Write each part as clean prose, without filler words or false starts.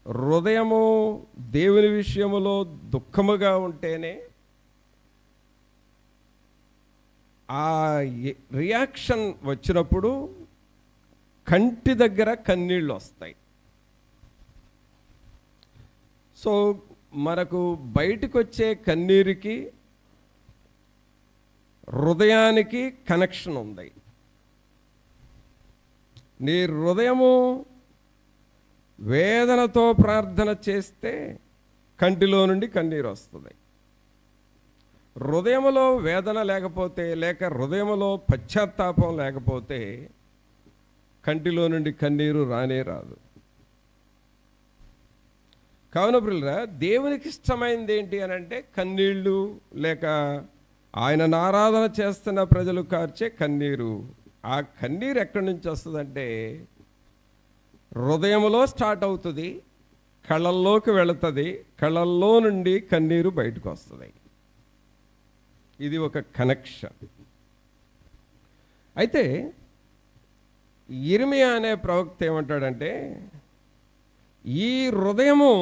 హృదయము దేవుని విషయములో దుఃఖముగా ఉంటేనే ఆ రియాక్షన్ వచ్చినప్పుడు కంటి దగ్గర కన్నీళ్ళు వస్తాయి. సో మనకు బయటకు వచ్చే కన్నీరుకి హృదయానికి కనెక్షన్ ఉంది. నీ హృదయము వేదనతో ప్రార్థన చేస్తే కంటిలో నుండి కన్నీరు వస్తుంది. హృదయములో వేదన లేకపోతే, లేక హృదయములో పశ్చాత్తాపం లేకపోతే కంటిలో నుండి కన్నీరు రానే రాదు. కావున ప్రియులారా, దేవునికి ఇష్టమైంది ఏంటి అని అంటే కన్నీళ్ళు, లేక ఆయనను ఆరాధన చేస్తున్న ప్రజలు కార్చే కన్నీరు. ఆ కన్నీరు ఎక్కడి నుంచి వస్తుందంటే హృదయంలో స్టార్ట్ అవుతుంది, కళ్ళల్లోకి వెళుతుంది, కళ్ళల్లో నుండి కన్నీరు బయటకు వస్తుంది. ఇది ఒక కనెక్షన్. అయితే యిర్మీయా అనే ప్రవక్త ఏమంటాడంటే, ఈ హృదయము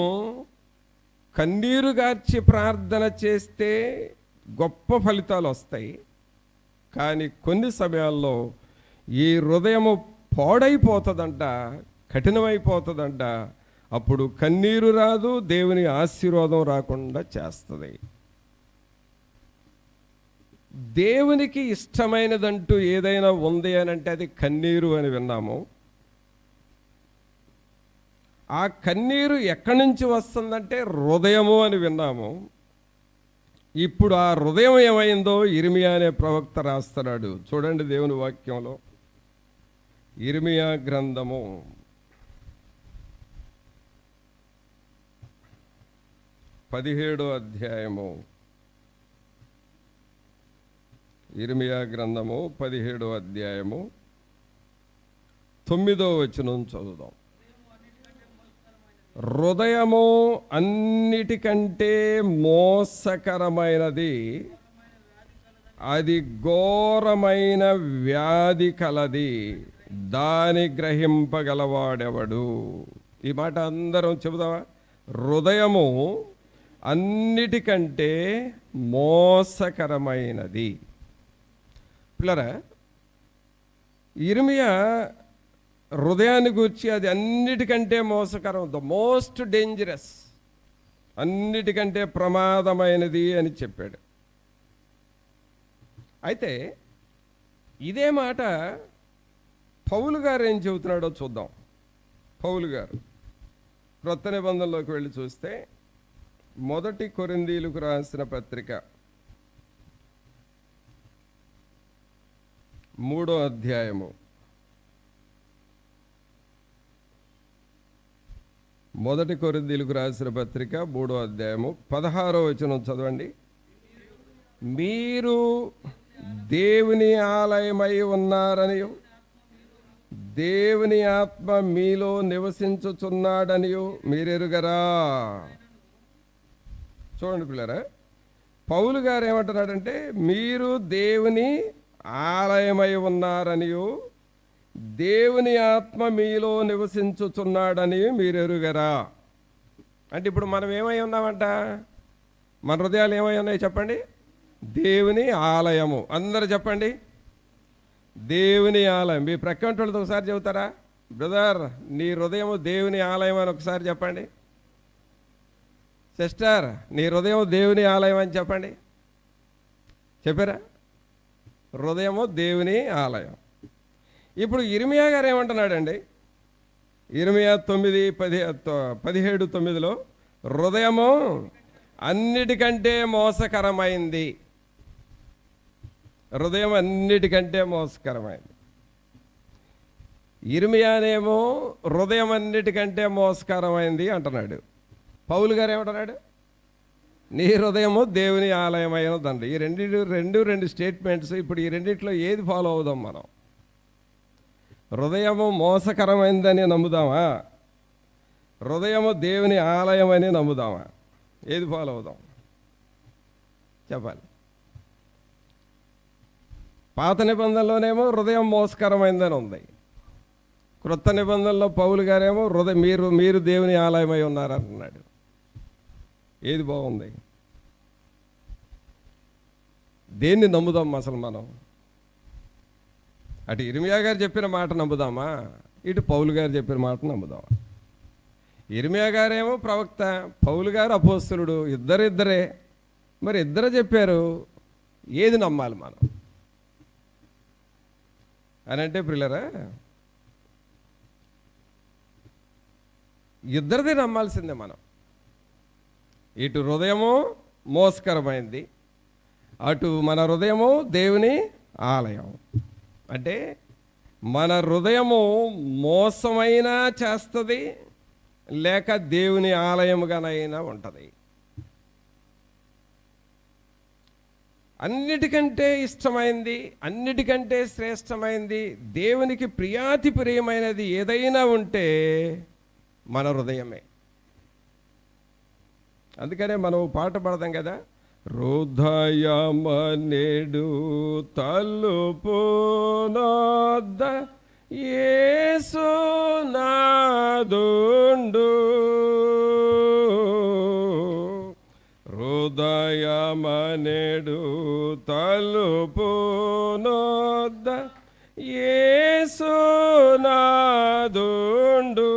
కన్నీరు గార్చి ప్రార్థన చేస్తే గొప్ప ఫలితాలు వస్తాయి, కానీ కొన్ని సమయాల్లో ఈ హృదయము పాడైపోతుందంట, కఠినమైపోతుందంట. అప్పుడు కన్నీరు రాదు, దేవుని ఆశీర్వాదం రాకుండా చేస్తుంది. దేవునికి ఇష్టమైనదంటూ ఏదైనా ఉంది అని అంటే అది కన్నీరు అని విన్నాము. ఆ కన్నీరు ఎక్కడి నుంచి వస్తుందంటే హృదయము అని విన్నాము. ఇప్పుడు ఆ హృదయం ఏమైందో యిర్మీయా అనే ప్రవక్త రాస్తున్నాడు. చూడండి దేవుని వాక్యంలో, యిర్మీయా గ్రంథము 17వ అధ్యాయము. యిర్మీయా గ్రంథము 17వ అధ్యాయము 9వ వచనం చదువుదాం. హృదయము అన్నిటికంటే మోసకరమైనది, అది ఘోరమైన వ్యాధి కలది, దాని గ్రహింపగలవాడెవడు. ఈ మాట అందరం చెబుదామా? హృదయము అన్నిటికంటే మోసకరమైనది. పిల్లరా, యిర్మీయా హృదయాన్ని గూర్చి అది అన్నిటికంటే మోసకరం, ద మోస్ట్ డేంజరస్, అన్నిటికంటే ప్రమాదమైనది అని చెప్పాడు. అయితే ఇదే మాట పౌలు గారు ఏం చెబుతున్నాడో చూద్దాం. పౌలు గారు క్రొత్త నిబంధనలోకి వెళ్ళి చూస్తే 1 కొరింథీయులకు రాసిన పత్రిక 3వ అధ్యాయము 1 కొరింథీయులకు రాసిన పత్రిక 3వ అధ్యాయము 16వ వచనం చదవండి. మీరు దేవుని ఆలయమై ఉన్నారనియు, దేవుని ఆత్మ మీలో నివసించుచున్నాడనియు మీరెరుగరా. చూడండి పిల్లరా, పౌలు గారు ఏమంటున్నాడంటే, మీరు దేవుని ఆలయమై ఉన్నారనియు, దేవుని ఆత్మ మీలో నివసించుచున్నాడని మీరెరుగరా. అంటే ఇప్పుడు మనం ఏమై ఉన్నామంట? మన హృదయాలు ఏమై ఉన్నాయి చెప్పండి? దేవుని ఆలయము. అందరూ చెప్పండి, దేవుని ఆలయం. మీ ప్రక్కన వాళ్ళతో ఒకసారి చెబుతారా? బ్రదర్, నీ హృదయం దేవుని ఆలయం అని ఒకసారి చెప్పండి. సిస్టర్, నీ హృదయం దేవుని ఆలయం అని చెప్పండి. చెప్పారా? హృదయము దేవుని ఆలయం. ఇప్పుడు యిర్మీయా గారు ఏమంటున్నాడండి? యిర్మీయా 9:17-9లో హృదయము అన్నిటికంటే మోసకరమైంది. హృదయం అన్నిటికంటే మోసకరమైంది. యిర్మీయానేమో హృదయం అన్నిటికంటే మోసకరమైంది అంటున్నాడు. పౌలు గారు ఏమంటున్నాడు? నీ హృదయము దేవుని ఆలయమైనదండి. ఈ రెండు స్టేట్మెంట్స్. ఇప్పుడు ఈ రెండిట్లో ఏది ఫాలో అవుదాం మనం? హృదయము మోసకరమైందని నమ్ముదామా? హృదయము దేవుని ఆలయం అని నమ్ముదామా? ఏది ఫాలో అవుదాం చెప్పాలి? పాత నిబంధనలోనేమో హృదయం మోసకరమైందని ఉంది, క్రొత్త నిబంధనలో పౌలు గారేమో మీరు దేవుని ఆలయమై ఉన్నారంటున్నాడు. ఏది బాగుంది? దేన్ని నమ్ముదాం అసలు మనం? అటు ఇర్మియా గారు చెప్పిన మాట నమ్ముదామా, ఇటు పౌలు గారు చెప్పిన మాట నమ్ముదామా? ఇర్మియా గారేమో ప్రవక్త, పౌలు గారు అపోస్తలుడు, ఇద్దరే. మరి ఇద్దరు చెప్పారు, ఏది నమ్మాలి మనం అని అంటే ప్రియులరా, ఇద్దరిది నమ్మాల్సిందే మనం. ఇటు హృదయము మోసకరమైంది, అటు మన హృదయము దేవుని ఆలయం. అంటే మన హృదయము మోసమైనా చేస్తుంది, లేక దేవుని ఆలయముగానైనా ఉంటుంది. అన్నిటికంటే ఇష్టమైంది, అన్నిటికంటే శ్రేష్టమైంది, దేవునికి ప్రియాతిప్రియమైనది ఏదైనా ఉంటే మన హృదయమే. అందుకనే మనం పాట పాడదాం కదా, హృదయమనేడు తలుపు నొద్ద యేసు నాదుండు, హృదయమనేడు తలుపు నొద్ద యేసు నాదుండు,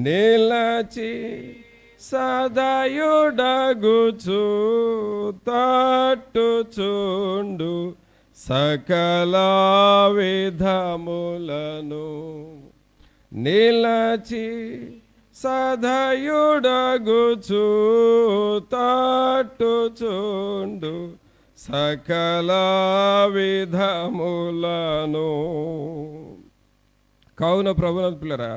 నిలచి సదయుడగుచు తట్టుచుండు సకల విధములను, నిలచి సదయుడగుచు తట్టుచుండు సకల విధములను. కావున ప్రభునందు పిల్లరా,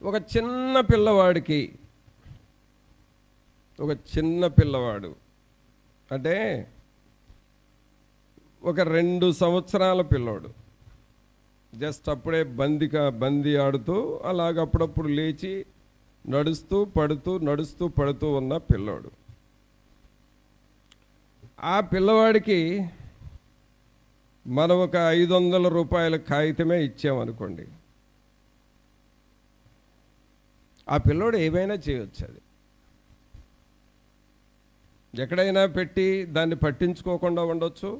ఒక చిన్న పిల్లవాడు అంటే ఒక 2 సంవత్సరాల పిల్లోడు, జస్ట్ అప్పుడే బందీ ఆడుతూ అలాగ అప్పుడప్పుడు లేచి నడుస్తూ పడుతూ ఉన్న పిల్లోడు. ఆ పిల్లవాడికి మనం ఒక 500 రూపాయల కాగితమే ఇచ్చామనుకోండి, ఆ పిల్లోడు ఏమైనా చేయొచ్చు. అది ఎక్కడైనా పెట్టి దాన్ని పట్టించుకోకుండా ఉండొచ్చు,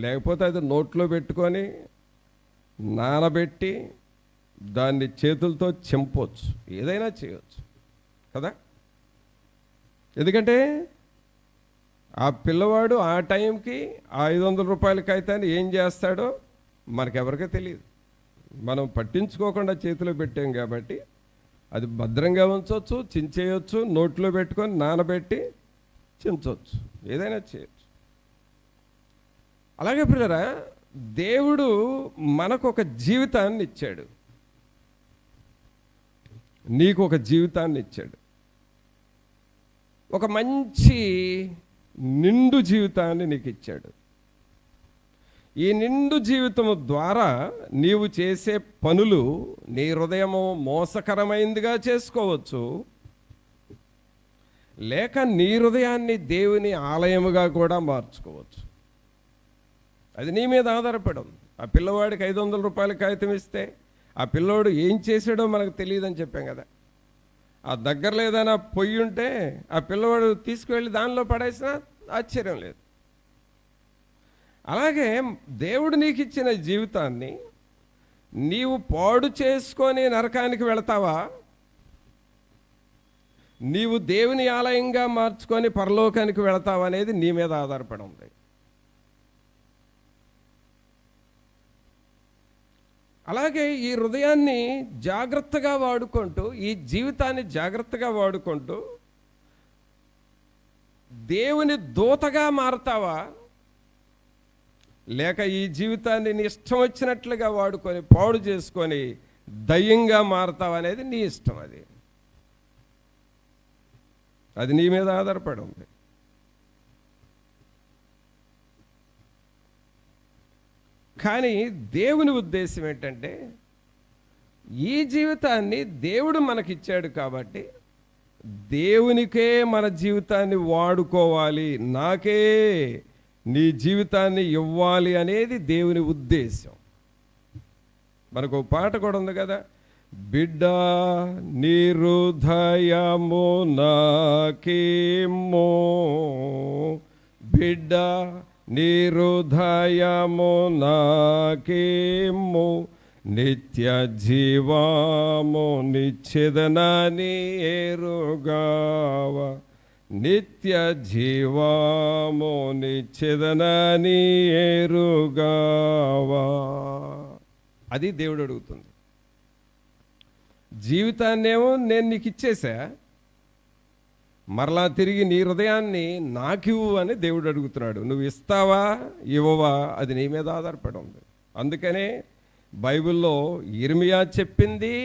లేకపోతే అది నోట్లో పెట్టుకొని నానబెట్టి దాన్ని చేతులతో చెంపొచ్చు, ఏదైనా చేయొచ్చు కదా. ఎందుకంటే ఆ పిల్లవాడు ఆ టైంకి ఆ 500 రూపాయల కాగితాన్ని ఏం చేస్తాడో మనకెవరికీ తెలియదు. మనం పట్టించుకోకుండా చేతిలో పెట్టాం కాబట్టి అది భద్రంగా ఉంచవచ్చు, చించేయచ్చు, నోట్లో పెట్టుకొని నానబెట్టి చించవచ్చు, ఏదైనా చేయొచ్చు. అలాగే పిల్లరా, దేవుడు మనకు ఒక జీవితాన్ని ఇచ్చాడు, నీకు ఒక జీవితాన్ని ఇచ్చాడు, ఒక మంచి నిండు జీవితాన్ని నీకు ఇచ్చాడు. ఈ నిండు జీవితము ద్వారా నీవు చేసే పనులు నీ హృదయము మోసకరమైందిగా చేసుకోవచ్చు, లేక నీ హృదయాన్ని దేవుని ఆలయముగా కూడా మార్చుకోవచ్చు. అది నీ మీద ఆధారపడం. ఆ పిల్లవాడికి 500 రూపాయల కాగితం ఇస్తే ఆ పిల్లోడు ఏం చేసాడో మనకు తెలియదని చెప్పాం కదా. ఆ దగ్గరలో ఏదైనా పొయ్యి ఉంటే ఆ పిల్లవాడు తీసుకువెళ్ళి దానిలో పడేసినా ఆశ్చర్యం లేదు. అలాగే దేవుడు నీకు ఇచ్చిన జీవితాన్ని నీవు పాడు చేసుకొని నరకానికి వెళతావా, నీవు దేవుని ఆలయంగా మార్చుకొని పరలోకానికి వెళతావా అనేది నీ మీద ఆధారపడి ఉంది. అలాగే ఈ హృదయాన్ని జాగ్రత్తగా వాడుకుంటూ, ఈ జీవితాన్ని జాగ్రత్తగా వాడుకుంటూ దేవుని దూతగా మారతావా, లేక ఈ జీవితాన్ని నీ ఇష్టం వచ్చినట్లుగా వాడుకొని పాడు చేసుకొని దయ్యంగా మారతావా అనేది నీ ఇష్టం. అది నీ మీద ఆధారపడి ఉంది. కానీ దేవుని ఉద్దేశం ఏంటంటే, ఈ జీవితాన్ని దేవుడు మనకిచ్చాడు కాబట్టి దేవునికే మన జీవితాన్ని వాడుకోవాలి, నాకే నీ జీవితాన్ని ఇవ్వాలి అనేది దేవుని ఉద్దేశం. మనకు ఒక పాట కూడా ఉంది కదా, బిడ్డ నీ హృదయము నాకేమో, బిడ్డ నీ హృదయము నాకేమో, నిత్య జీవము నిచ్చెదనని ఎరుగావ, నిత్య జీవము నిచ్చెదనని ఎరుగావా. అది దేవుడు అడుగుతుంది. జీవితాన్నేమో నేను నీకు ఇచ్చేసా, మరలా తిరిగి నీ హృదయాన్ని నాకివ్వు అని దేవుడు అడుగుతున్నాడు. నువ్వు ఇస్తావా ఇవ్వవా అది నీ మీద ఆధారపడి ఉంది. అందుకనే బైబిల్లో ఇర్మియా చెప్పింది,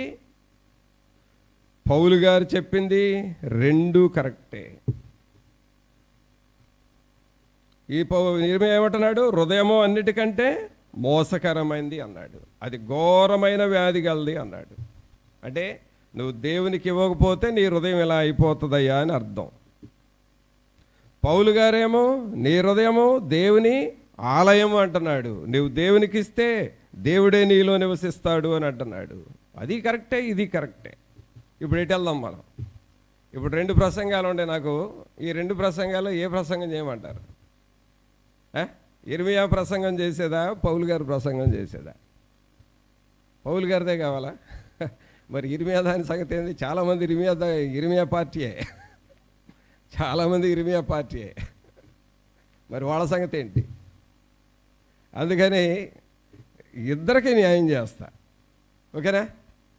పౌలు గారు చెప్పింది రెండూ కరెక్టే. ఇర్మియా ఏమంటున్నాడు? హృదయము అన్నిటికంటే మోసకరమైంది అన్నాడు, అది ఘోరమైన వ్యాధి గలది అన్నాడు. అంటే నువ్వు దేవునికి ఇవ్వకపోతే నీ హృదయం ఇలా అయిపోతుందయ్యా అని అర్థం. పౌలు గారేమో నీ హృదయము దేవుని ఆలయం అంటున్నాడు, నువ్వు దేవునికి ఇస్తే దేవుడే నీలో నివసిస్తాడు అని అంటున్నాడు. అది కరెక్టే, ఇది కరెక్టే. ఇప్పుడు ఎటు వెళ్దాం మనం? ఇప్పుడు 2 ప్రసంగాలు ఉండే నాకు. ఈ 2 ప్రసంగాలు ఏ ప్రసంగం చేయమంటారు? ఇర్మియా ప్రసంగం చేసేదా, పౌలు గారు ప్రసంగం చేసేదా? పౌలు గారిదే కావాలా? మరి ఇర్మియా దాని సంగతి ఏంది? చాలామంది ఇర్మియా పార్టీయే, చాలామంది ఇర్మియా పార్టీయే. మరి వాళ్ళ సంగతి ఏంటి? అందుకని ఇద్దరికి న్యాయం చేస్తా, ఓకేనా?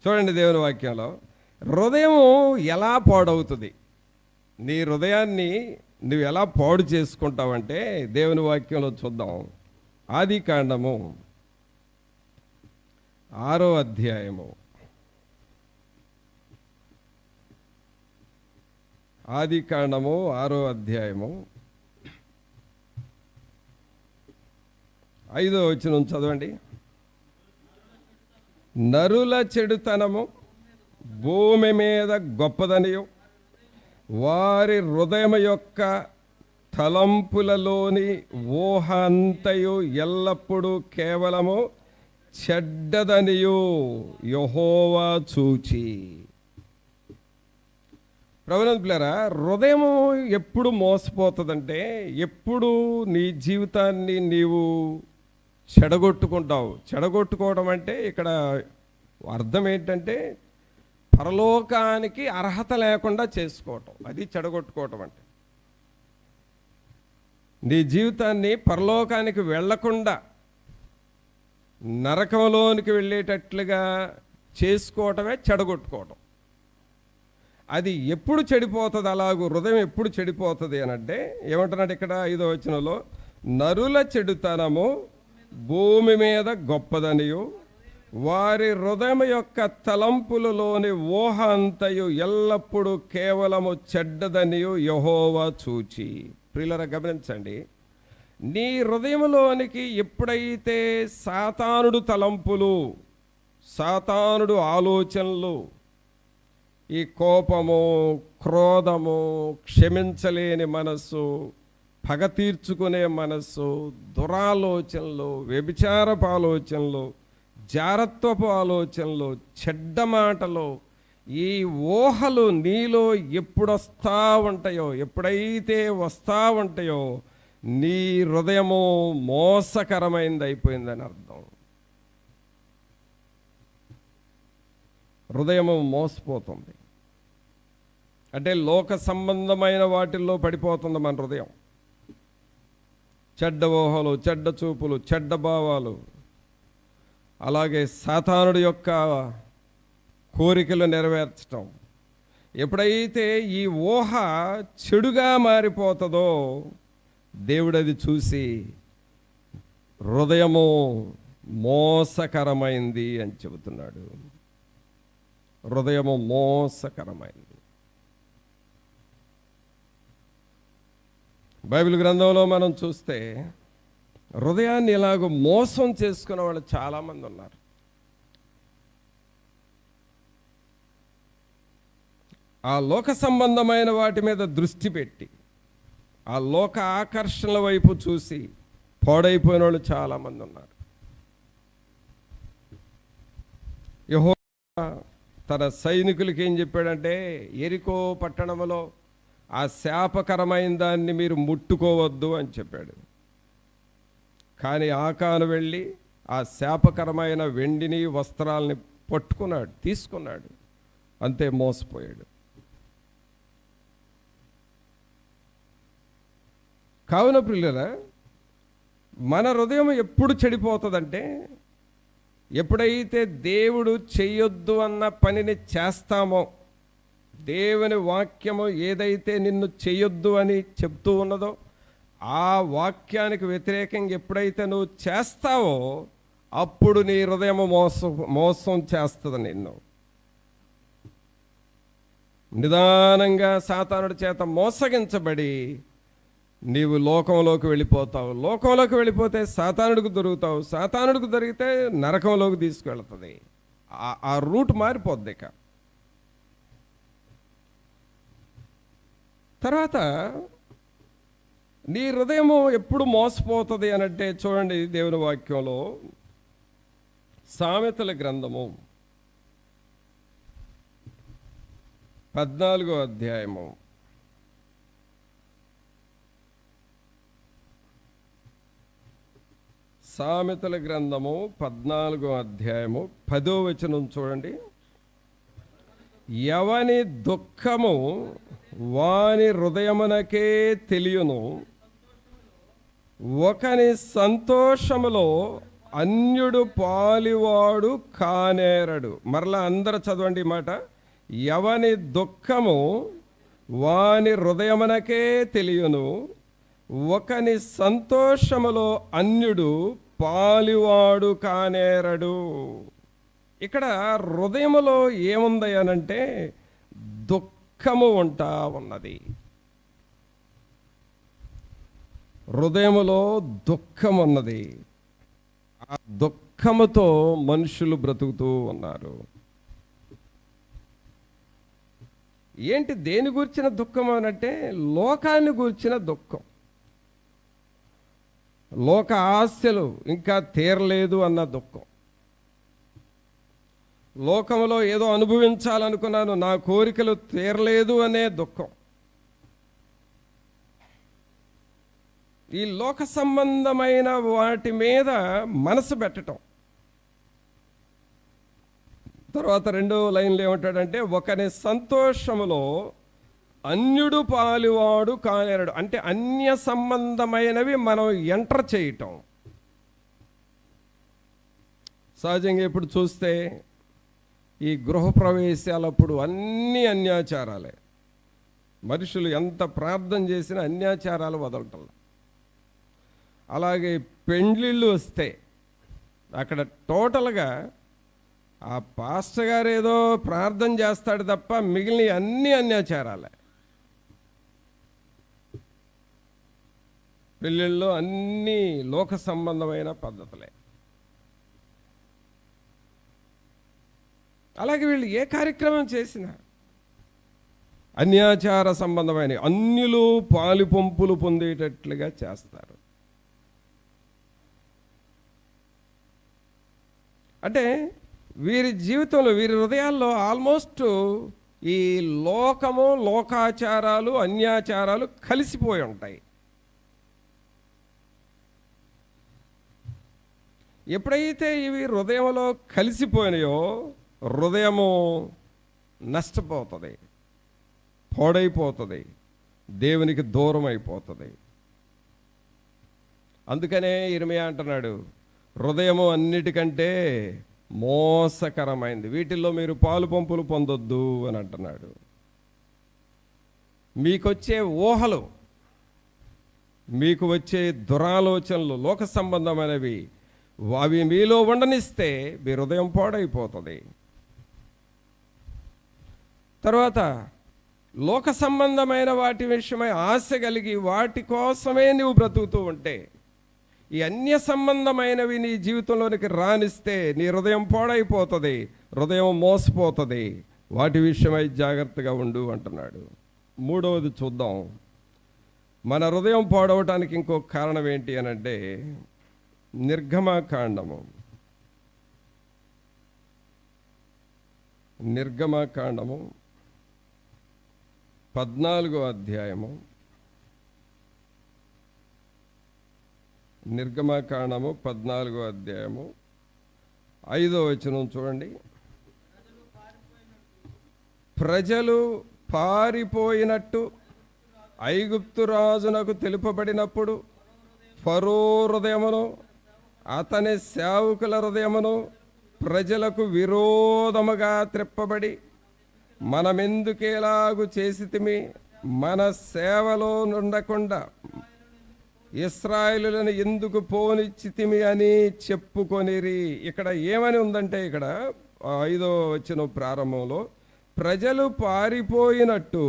చూడండి దేవుని వాక్యంలో హృదయం ఎలా పాడవుతుంది, నీ హృదయాన్ని నువ్వు ఎలా పాడు చేసుకుంటావంటే దేవుని వాక్యంలో చూద్దాం. ఆదికాండము 6వ అధ్యాయము, ఆదికాండము 6వ అధ్యాయము 5వ వచనం చదవండి. నరుల చెడుతనము భూమి మీద గొప్పదనియు, వారి హృదయం యొక్క తలంపులలోని ఊహ అంతయు ఎల్లప్పుడూ కేవలము చెడ్డదనియు యెహోవా చూచి. ప్రభునందులారా, హృదయము ఎప్పుడు మోసపోతుందంటే, ఎప్పుడు నీ జీవితాన్ని నీవు చెడగొట్టుకుంటావు. చెడగొట్టుకోవడం అంటే ఇక్కడ అర్థం ఏంటంటే పరలోకానికి అర్హత లేకుండా చేసుకోవటం, అది చెడగొట్టుకోవటం అంటే. నీ జీవితాన్ని పరలోకానికి వెళ్లకుండా నరకంలోనికి వెళ్ళేటట్లుగా చేసుకోవటమే చెడగొట్టుకోవటం. అది ఎప్పుడు చెడిపోతుంది? అలాగూ హృదయం ఎప్పుడు చెడిపోతుంది అని అంటే ఏమంటున్నాడు ఇక్కడ 5వ వచనంలో, నరుల చెడుతనము భూమి మీద గొప్పదనియు, వారి హృదయం యొక్క తలంపులలోని ఊహ అంతయు ఎల్లప్పుడూ కేవలము చెడ్డదనియు యెహోవా చూచి. ప్రియులారా గమనించండి, నీ హృదయంలోనికి ఎప్పుడైతే సాతానుడు తలంపులు, సాతానుడు ఆలోచనలు, ఈ కోపము, క్రోధము, క్షమించలేని మనస్సు, పగ తీర్చుకునే మనస్సు, దురాలోచనలు, వ్యభిచారపు ఆలోచనలు, జారత్వపు ఆలోచనలు, చెడ్డ మాటలు, ఈ ఊహలు నీలో ఎప్పుడు వస్తూ ఉంటాయో, ఎప్పుడైతే వస్తూ ఉంటాయో నీ హృదయము మోసకరమైంది అయిపోయిందని అర్థం. హృదయము మోసపోతుంది అంటే లోక సంబంధమైన వాటిల్లో పడిపోతుంది మన హృదయం. చెడ్డ ఊహలు, చెడ్డ చూపులు, చెడ్డ భావాలు, అలాగే సాతానుడి యొక్క కోరికలు నెరవేర్చటం. ఎప్పుడైతే ఈ ఊహ చెడుగా మారిపోతుందో దేవుడు అది చూసి హృదయము మోసకరమైంది అని చెబుతున్నాడు. హృదయము మోసకరమైంది. బైబిల్ గ్రంథంలో మనం చూస్తే హృదయాన్ని ఇలాగ మోసం చేసుకునే వాళ్ళు చాలామంది ఉన్నారు. ఆ లోక సంబంధమైన వాటి మీద దృష్టి పెట్టి ఆ లోక ఆకర్షణల వైపు చూసి పాడైపోయిన వాళ్ళు చాలామంది ఉన్నారు. యెహోవా తన సైనికులకి ఏం చెప్పాడంటే, యెరికో పట్టణంలో ఆ శాపకరమైన దాన్ని మీరు ముట్టుకోవద్దు అని చెప్పాడు. కానీ ఆకాను వెళ్ళి ఆ శాపకరమైన వెండిని వస్త్రాలని పట్టుకున్నాడు, తీసుకున్నాడు, అంతే మోసపోయాడు. కావున ప్రియులారా, మన హృదయం ఎప్పుడు చెడిపోతుందంటే, ఎప్పుడైతే దేవుడు చెయ్యొద్దు అన్న పనిని చేస్తామో, దేవుని వాక్యము ఏదైతే నిన్ను చెయ్యొద్దు అని చెప్తూ ఉన్నదో ఆ వాక్యానికి వ్యతిరేకంగా ఎప్పుడైతే నువ్వు చేస్తావో అప్పుడు నీ హృదయం మోసం చేస్తుంది. నిన్ను నిదానంగా సాతానుడి చేత మోసగించబడి నీవు లోకంలోకి వెళ్ళిపోతావు. లోకంలోకి వెళ్ళిపోతే సాతానుడికి దొరుకుతావు. సాతానుడికి దొరికితే నరకంలోకి తీసుకువెళ్తుంది. ఆ రూట్ మారిపోద్ది. ఇక తర్వాత నీ హృదయము ఎప్పుడు మోసపోతుంది అనంటే, చూడండి దేవుని వాక్యంలో సామెతల గ్రంథము 14వ అధ్యాయము సామెతల గ్రంథము 14వ అధ్యాయము 10వ వచనం చూడండి. ఎవని దుఃఖము వాని హృదయమునకే తెలియను, ఒకని సంతోషములో అన్యుడు పాలివాడు కానేరడు. మరలా అందరూ చదవండి ఈ మాట. ఎవని దుఃఖము వాని హృదయమునకే తెలియను, ఒకని సంతోషములో అన్యుడు పాలివాడు కానేరడు. ఇక్కడ హృదయములో ఏముంది అనంటే దుఃఖము ఉంటా ఉన్నది. హృదయములో దుఃఖం ఉన్నది. ఆ దుఃఖముతో మనుషులు బ్రతుకుతూ ఉన్నారు. ఏంటి దేని గురించిన దుఃఖం అనంటే లోకాన్ని గురించిన దుఃఖం. లోక ఆశలు ఇంకా తీరలేదు అన్న దుఃఖం. లోకంలో ఏదో అనుభవించాలనుకున్నాను, నా కోరికలు తీరలేదు అనే దుఃఖం. ఈ లోక సంబంధమైన వాటి మీద మనసు పెట్టడం. తర్వాత రెండో లైన్లో ఏమంటాడంటే, ఒకని సంతోషములో అన్యుడు పాలివాడు కానేరడు. అంటే అన్య సంబంధమైనవి మనం ఎంటర్ చేయటం. సహజంగా ఇప్పుడు చూస్తే ఈ గృహప్రవేశాలప్పుడు అన్ని అన్యాచారాలే. మనుషులు ఎంత ప్రార్థన చేసినా అన్యాచారాలు వదలటం. అలాగే పెండ్లిళ్ళు వస్తే అక్కడ టోటల్గా ఆ పాస్టర్ గారు ఏదో ప్రార్థన చేస్తాడు తప్ప మిగిలిన అన్ని అన్యాచారాలే. పెళ్ళిళ్ళు అన్నీ లోక సంబంధమైన పద్ధతులే. అలాగే వీళ్ళు ఏ కార్యక్రమం చేసినా అన్యాచార సంబంధమైన అన్యులు పాలిపంపులు పొందేటట్లుగా చేస్తారు. అంటే వీరి జీవితంలో, వీరి హృదయాల్లో ఆల్మోస్ట్ ఈ లోకము, లోకాచారాలు, అన్యాచారాలు కలిసిపోయి ఉంటాయి. ఎప్పుడైతే ఇవి హృదయంలో కలిసిపోయినాయో హృదయము నష్టపోతుంది, పాడైపోతుంది, దేవునికి దూరం అయిపోతుంది. అందుకనే ఇర్మీయా అంటున్నాడు, హృదయము అన్నిటికంటే మోసకరమైంది, వీటిల్లో మీరు పాలు పంపులు పొందొద్దు అని అంటున్నాడు. మీకొచ్చే ఊహలు, మీకు వచ్చే దురాలోచనలు, లోక సంబంధమైనవి, అవి మీలో ఉండనిస్తే మీ హృదయం పాడైపోతుంది. తర్వాత లోక సంబంధమైన వాటి విషయమై ఆశ కలిగి వాటి కోసమే నువ్వు బ్రతుకుతూ ఉంటే, ఈ అన్య సంబంధమైనవి నీ జీవితంలోనికి రానిస్తే నీ హృదయం పాడైపోతుంది, హృదయం మోసపోతుంది. వాటి విషయమై జాగ్రత్తగా ఉండు అంటున్నాడు. మూడవది చూద్దాం. మన హృదయం పాడవటానికి ఇంకొక కారణం ఏంటి అని అంటే నిర్గమకాండము 14వ అధ్యాయము. నిర్గమకాండము 14వ అధ్యాయము 5వ వచనం చూడండి. ప్రజలు పారిపోయినట్టు ఐగుప్తు రాజునకు తెలుపబడినప్పుడు ఫరో హృదయమును అతని సేవకుల హృదయమును ప్రజలకు విరోధముగా త్రిప్పబడి, మనమెందుకేలాగు చేసితిమి, మన సేవలో ఉండకుండా ఇశ్రాయేలులను ఎందుకు పోనిచ్చితిమి అని చెప్పుకొనిరి. ఇక్కడ ఏమని ఉందంటే, ఇక్కడ 5వ వచనం ప్రారంభంలో ప్రజలు పారిపోయినట్టు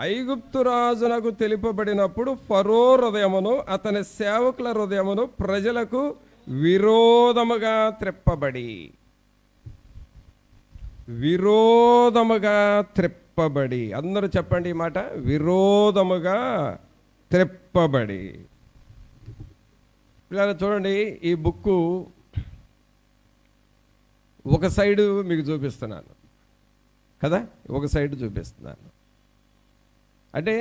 ఐగుప్తు రాజునకు తెలుపబడినప్పుడు ఫరో హృదయమును అతని సేవకుల హృదయమును ప్రజలకు విరోధముగా త్రిప్పబడి, అందరూ చెప్పండి ఈ మాట, విరోధముగా త్రిప్పబడి. ఇలా చూడండి, ఈ బుక్కు ఒక సైడు మీకు చూపిస్తున్నాను కదా, ఒక సైడ్ చూపిస్తున్నాను అంటే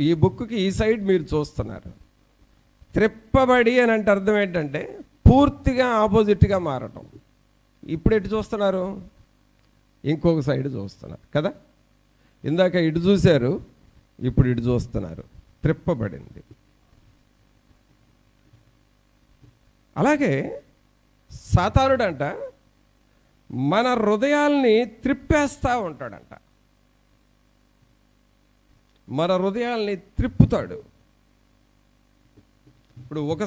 ఈ బుక్కి ఈ సైడ్ మీరు చూస్తున్నారు. త్రిప్పబడి అని అంటే అర్థం ఏంటంటే పూర్తిగా ఆపోజిట్గా మారటం. ఇప్పుడు ఎటు చూస్తున్నారు, ఇంకొక సైడ్ చూస్తున్నారు కదా. ఇందాక ఇటు చూశారు, ఇప్పుడు ఇటు చూస్తున్నారు. త్రిప్పబడింది. అలాగే సాతానుడంట మన హృదయాల్ని త్రిప్పేస్తూ ఉంటాడంట, మన హృదయాల్ని త్రిప్పుతాడు. ఇప్పుడు ఒక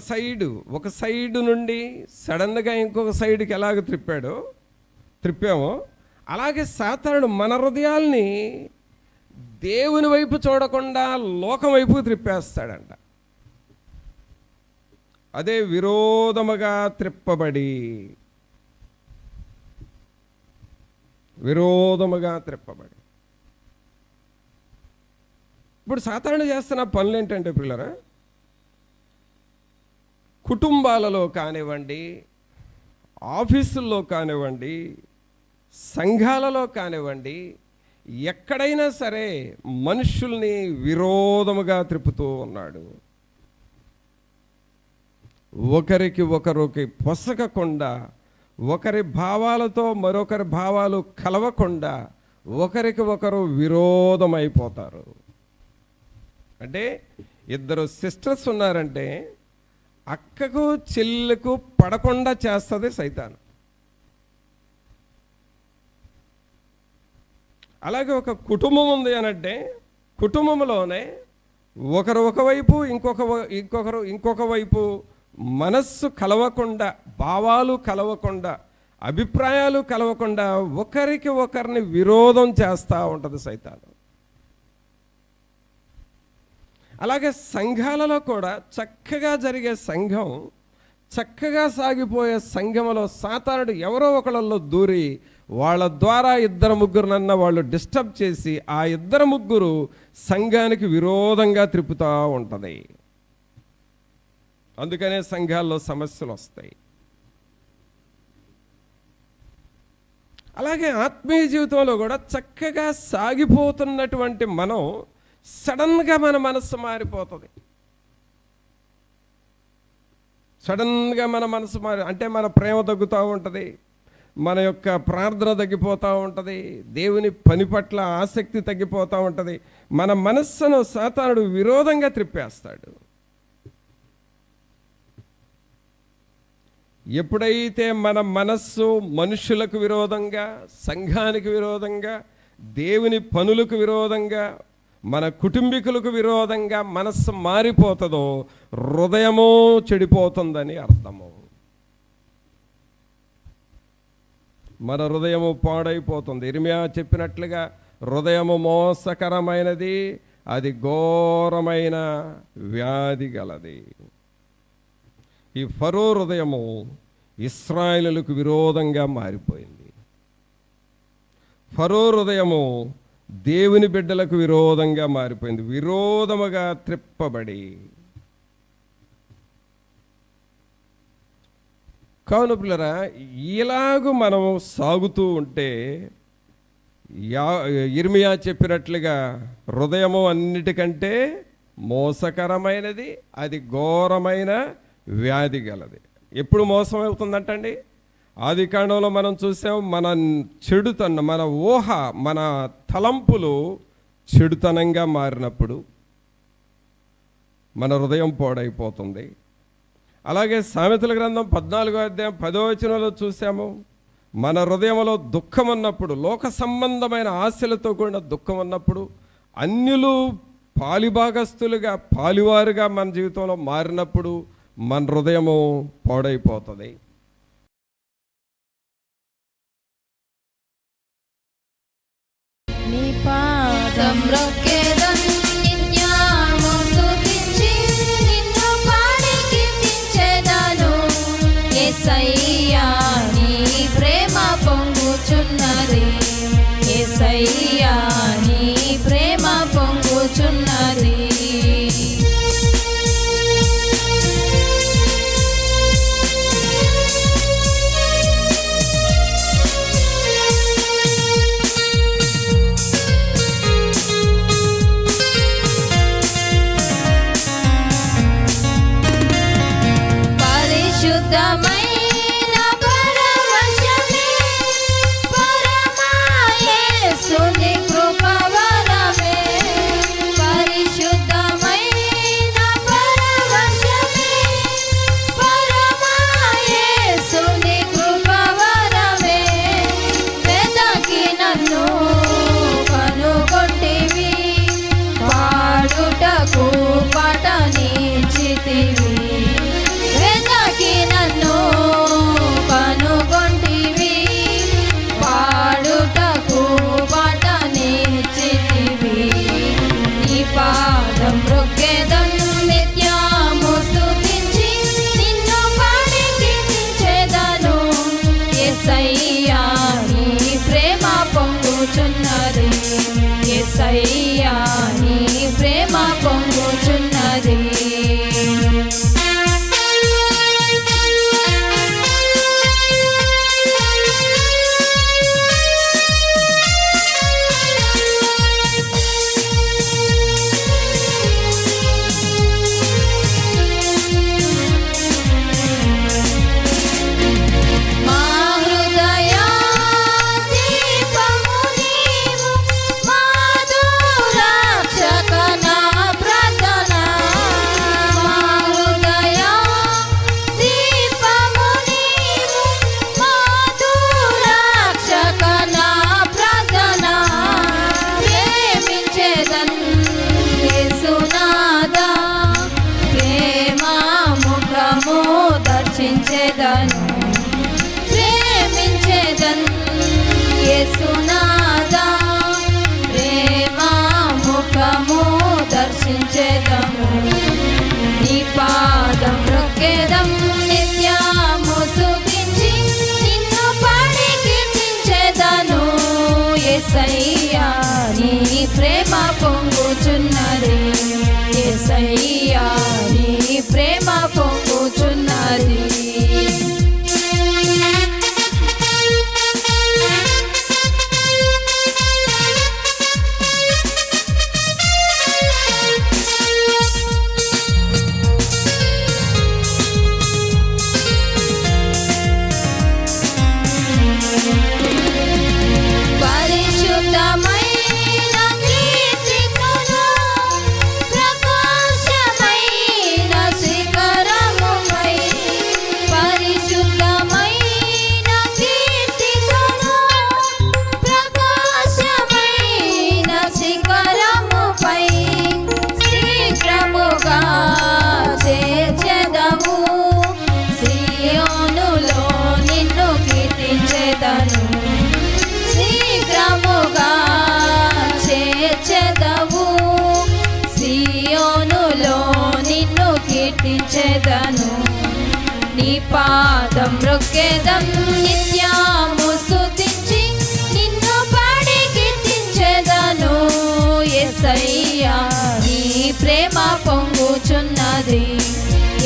సైడు నుండి సడన్గా ఇంకొక సైడ్కి ఎలాగ త్రిప్పామో అలాగే సాతానుడు మన హృదయాల్ని దేవుని వైపు చూడకుండా లోకం వైపు త్రిప్పేస్తాడంట. అదే విరోధముగా త్రిప్పబడి. ఇప్పుడు సాతానుడు చేస్తున్న పనులు ఏంటంటే పిల్లరా, కుటుంబాలలో కానివ్వండి, ఆఫీసుల్లో కానివ్వండి, సంఘాలలో కానివ్వండి, ఎక్కడైనా సరే మనుషుల్ని విరోధముగా త్రిప్పుతూ ఉన్నాడు. ఒకరికి పొసగకుండా, ఒకరి భావాలతో మరొకరి భావాలు కలవకుండా ఒకరికి ఒకరు విరోధమైపోతారు. అంటే ఇద్దరు సిస్టర్స్ ఉన్నారంటే అక్కకు చెల్లెకు పడకుండా చేస్తుంది సైతాను. అలాగే ఒక కుటుంబం ఉంది అనంటే కుటుంబంలోనే ఒకరు ఒకవైపు ఇంకొక వైపు మనస్సు కలవకుండా, భావాలు కలవకుండా, అభిప్రాయాలు కలవకుండా ఒకరికి ఒకరిని విరోధం చేస్తూ ఉంటుంది సైతాను. అలాగే సంఘాలలో కూడా చక్కగా జరిగే సంఘం, చక్కగా సాగిపోయే సంఘంలో సాతానుడు ఎవరో ఒకళ్ళల్లో దూరి వాళ్ళ ద్వారా 2-3 వాళ్ళు డిస్టర్బ్ చేసి ఆ 2-3 సంఘానికి విరోధంగా త్రిప్పుతూ ఉంటుంది. అందుకనే సంఘాల్లో సమస్యలు వస్తాయి. అలాగే ఆత్మీయ జీవితంలో కూడా చక్కగా సాగిపోతున్నటువంటి మనం సడన్గా మన మనస్సు మారిపోతుంది. సడన్గా మన మనసు అంటే మన ప్రేమ తగ్గుతూ ఉంటుంది, మన యొక్క ప్రార్థన తగ్గిపోతూ ఉంటుంది, దేవుని పని పట్ల ఆసక్తి తగ్గిపోతూ ఉంటుంది. మన మనస్సును సాతానుడు విరోధంగా త్రిప్పేస్తాడు. ఎప్పుడైతే మన మనస్సు మనుషులకు విరోధంగా, సంఘానికి విరోధంగా, దేవుని పనులకు విరోధంగా, మన కుటుంబీకులకు విరోధంగా మనస్సు మారిపోతుందో హృదయము చెడిపోతుందని అర్థము. మన హృదయము పాడైపోతుంది. ఇర్మియా చెప్పినట్లుగా హృదయము మోసకరమైనది, అది ఘోరమైన వ్యాధి గలది. ఈ ఫరో హృదయము ఇశ్రాయేలులకు విరోధంగా మారిపోయింది. ఫరో హృదయము దేవుని బిడ్డలకు విరోధంగా మారిపోయింది, విరోధముగా త్రిప్పబడి. కావున పిల్లరా, ఇలాగూ మనం సాగుతూ ఉంటే ఇర్మియా చెప్పినట్లుగా హృదయము అన్నిటికంటే మోసకరమైనది, అది ఘోరమైన వ్యాధి గలది. ఎప్పుడు మోసం అవుతుందంటండి? ఆది కాండంలో మనం చూసాం, మన చెడుతనం, మన ఊహ, మన తలంపులు చెడుతనంగా మారినప్పుడు మన హృదయం పాడైపోతుంది. అలాగే సామెతల గ్రంథం 14వ అధ్యాయం 10వ వచనంలో చూసాము, మన హృదయంలో దుఃఖం ఉన్నప్పుడు, లోక సంబంధమైన ఆశలతో కూడిన దుఃఖం ఉన్నప్పుడు, అన్యులు పాలిభాగస్తులుగా పాలివారుగా మన జీవితంలో మారినప్పుడు మన హృదయము పాడైపోతుంది. నీ పాదం రొక్కెదన్ నిత్యము స్తుతించి నిన్ను పాడి కీర్తించెదను. యేసయ్యా నీ ప్రేమ పొంగుచున్నది, యేసయ్యా నీ ప్రేమ పొంగుచున్నది. పరిశుద్ధమైన పరవశమే పరమా యేసుని కృపవరమే. పరిశుద్ధమైన పరవశమే పరమా యేసుని కృపవరమే. వెదకి నన్ను కనుగొంటివి, పాడుటకు పటనిచ్చితివి. నన్ను కనుగొంటివి, పాడుటకు పటనిచ్చితివి. నీ పాదం రొక్కెదన్ నిత్యము స్తుతించి నిన్ను పాడి కీర్తించెదను. యేసయ్యా నీ ప్రేమ పొంగుచున్నది, యేసయ్యా నీ ప్రేమ పొంగుచున్నది. మా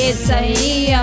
యేసయ్యా